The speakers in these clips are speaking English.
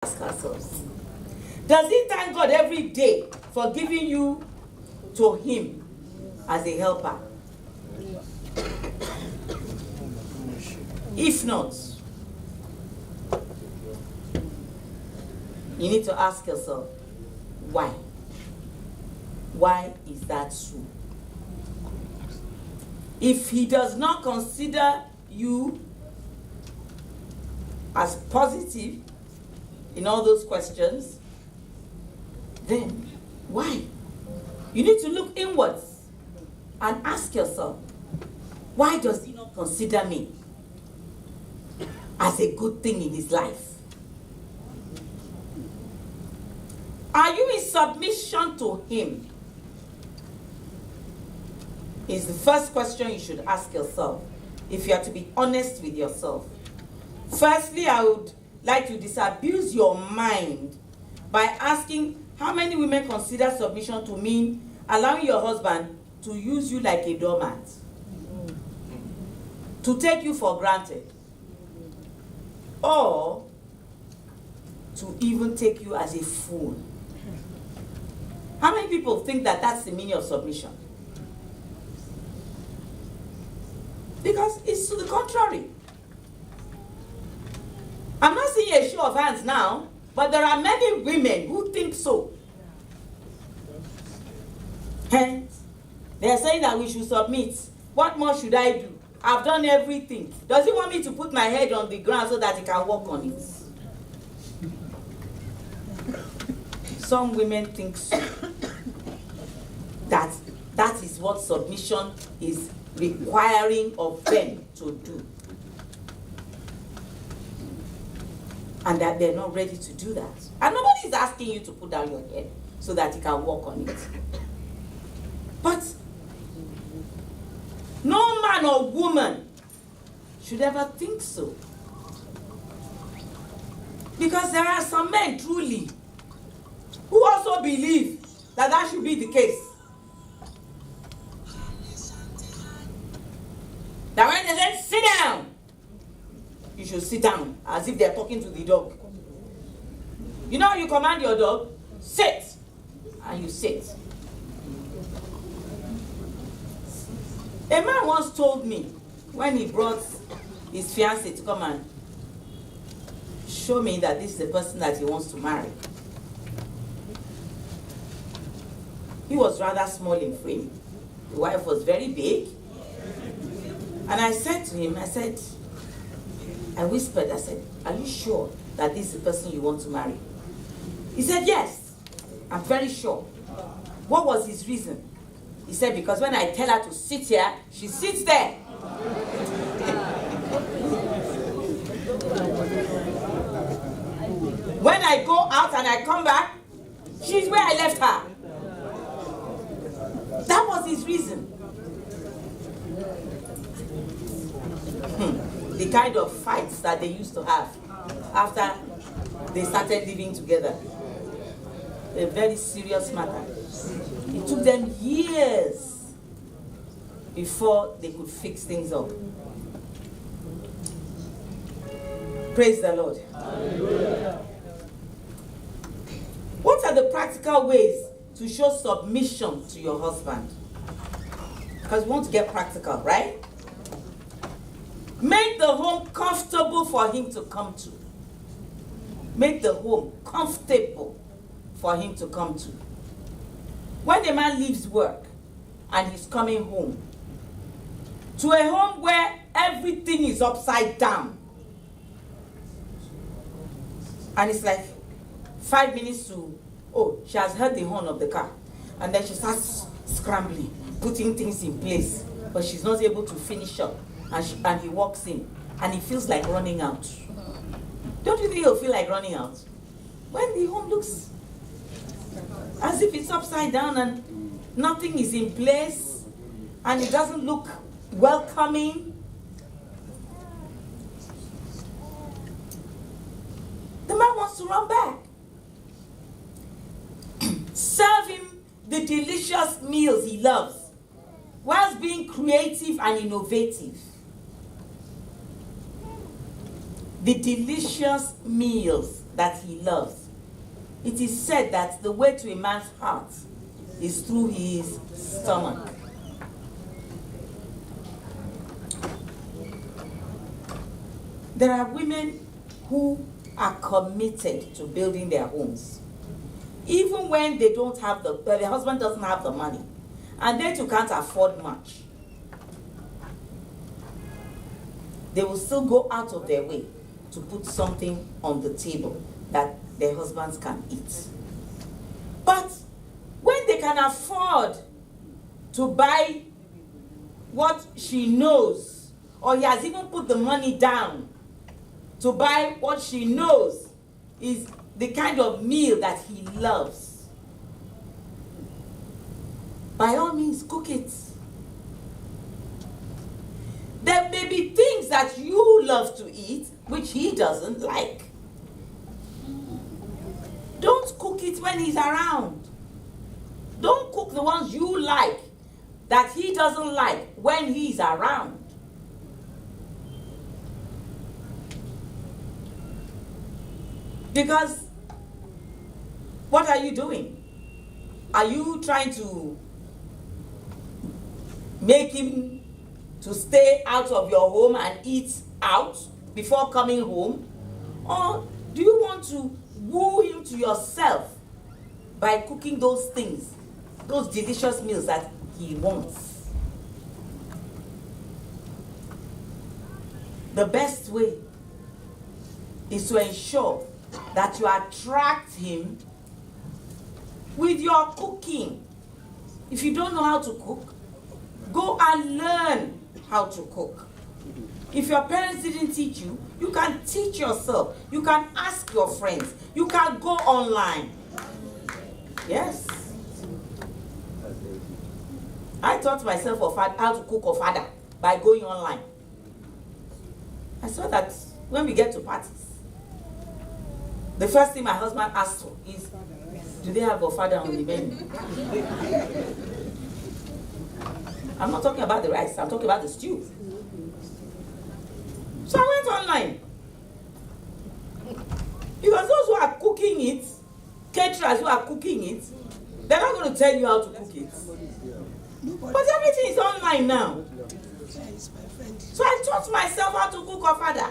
ask ourselves. Does he thank God every day for giving you to him as a helper? If not, you need to ask yourself, why? Why is that so? If he does not consider you as positive in all those questions, then why? You need to look inwards and ask yourself, why does he not consider me as a good thing in his life? Are you in submission to him? Is the first question you should ask yourself if you are to be honest with yourself. Firstly, I would like to disabuse your mind by asking, how many women consider submission to mean allowing your husband to use you like a doormat, to take you for granted, or to even take you as a fool? How many people think that that's the meaning of submission? Because it's to the contrary. I'm not seeing a show of hands now, but there are many women who think so. Hence, they are saying that we should submit. What more should I do? I've done everything. Does he want me to put my head on the ground so that he can walk on it? Some women think so. That is what submission is requiring of them to do. And that they're not ready to do that. And nobody is asking you to put down your head so that you can walk on it. But no man or woman should ever think so. Because there are some men truly who also believe that that should be the case. That when they say sit down, you should sit down as if they're talking to the dog. You know, you command your dog, sit, and you sit. A man once told me when he brought his fiancée to come and show me that this is the person that he wants to marry. He was rather small in frame. The wife was very big. And I said to him, I whispered, I said, are you sure that this is the person you want to marry? He said, yes, I'm very sure. What was his reason? He said, because when I tell her to sit here, she sits there. When I go out and I come back, she's where I left her. That was his reason. The kind of fights that they used to have after they started living together. A very serious matter. It took them years before they could fix things up. Praise the Lord. Hallelujah. What are the practical ways to show submission to your husband? Because we want to get practical, right? Make the home comfortable for him to come to. Make the home comfortable for him to come to. When a man leaves work and he's coming home, to a home where everything is upside down, and it's like 5 minutes to, she has heard the horn of the car, and then she starts scrambling, putting things in place, but she's not able to finish up. And he walks in, and he feels like running out. Don't you think he'll feel like running out? When the home looks as if it's upside down and nothing is in place, and it doesn't look welcoming, the man wants to run back. Serve him the delicious meals he loves, whilst being creative and innovative. The delicious meals that he loves. It is said that the way to a man's heart is through his stomach. There are women who are committed to building their homes. Even when they don't have the husband doesn't have the money, and they too can't afford much, they will still go out of their way to put something on the table that their husbands can eat. But when they can afford to buy what she knows, or he has even put the money down to buy what she knows is the kind of meal that he loves, by all means, cook it. There may be things that you love to eat which he doesn't like. Don't cook it when he's around. Don't cook the ones you like that he doesn't like when he's around. Because what are you doing? Are you trying to make him to stay out of your home and eat out before coming home? Or do you want to woo him to yourself by cooking those things, those delicious meals that he wants? The best way is to ensure that you attract him with your cooking. If you don't know how to cook, go and learn how to cook. If your parents didn't teach you, you can teach yourself. You can ask your friends. You can go online. Yes. I taught myself how to cook ofada by going online. I saw that when we get to parties, the first thing my husband asked for is, do they have ofada on the menu? I'm not talking about the rice, I'm talking about the stew. So I went online. Because those who are cooking it, caterers who are cooking it, they're not going to tell you how to cook it. But everything is online now. So I taught myself how to cook ofada.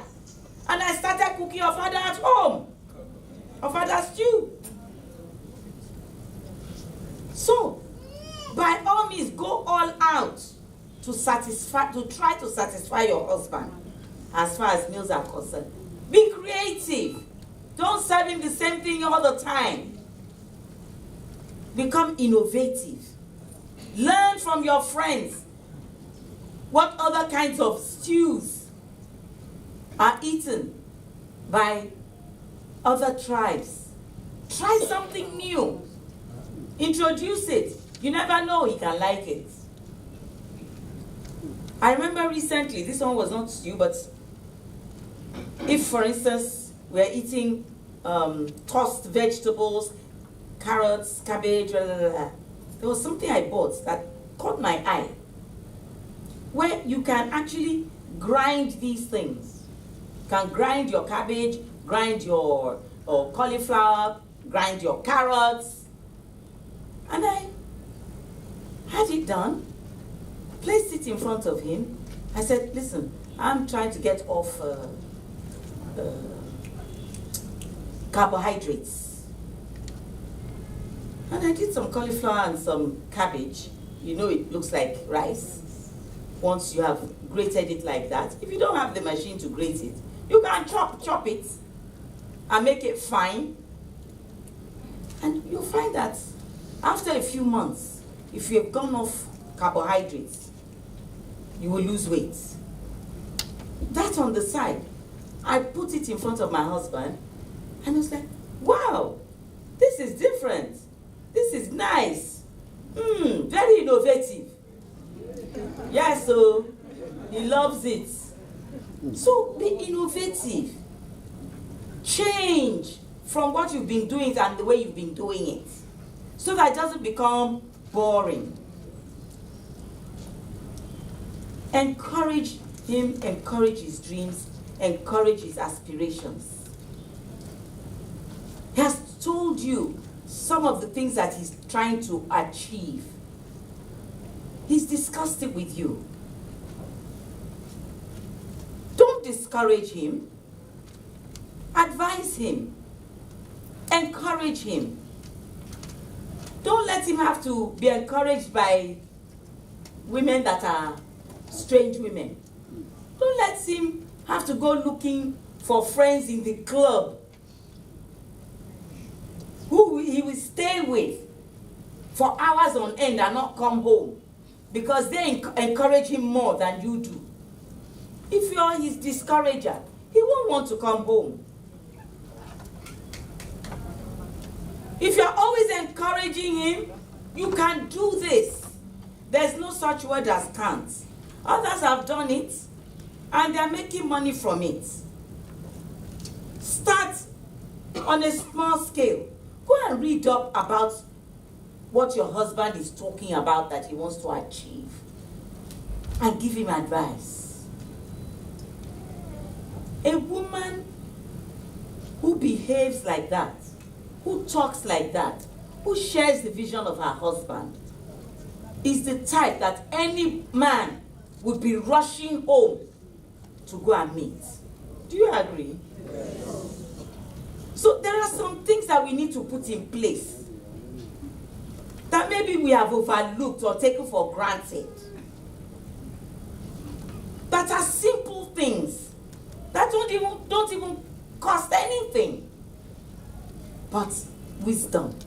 And I started cooking ofada at home. Ofada stew. So, by all means, go all out to try to satisfy your husband as far as meals are concerned. Be creative. Don't serve him the same thing all the time. Become innovative. Learn from your friends what other kinds of stews are eaten by other tribes. Try something new. Introduce it. You never know, he can like it. I remember recently, this one was not stew, but if, for instance, we're eating tossed vegetables, carrots, cabbage, blah, blah, blah, there was something I bought that caught my eye, where you can actually grind these things. You can grind your cabbage, grind your cauliflower, grind your carrots. And I had it done, placed it in front of him. I said, listen, I'm trying to get off carbohydrates. And I did some cauliflower and some cabbage. You know, it looks like rice once you have grated it like that. If you don't have the machine to grate it, you can chop it and make it fine. And you'll find that after a few months, if you have gone off carbohydrates, you will lose weight. That on the side, I put it in front of my husband, and I was like, wow, this is different. This is nice. Very innovative. Yes, so he loves it. So be innovative. Change from what you've been doing and the way you've been doing it, so that it doesn't become boring. Encourage him, encourage his dreams, encourage his aspirations. told you some of the things that he's trying to achieve. He's discussed it with you. Don't discourage him. Advise him. Encourage him. Don't let him have to be encouraged by women that are strange women. Don't let him have to go looking for friends in the club who he will stay with for hours on end and not come home because they encourage him more than you do. If you're his discourager, he won't want to come home. If you're always encouraging him, you can do this. There's no such word as can't. Others have done it, and they're making money from it. Start on a small scale. Go and read up about what your husband is talking about that he wants to achieve, and give him advice. A woman who behaves like that, who talks like that, who shares the vision of her husband, is the type that any man would be rushing home to go and meet. Do you agree? Yes. So there are some things that we need to put in place that maybe we have overlooked or taken for granted. That are simple things that don't even cost anything. But wisdom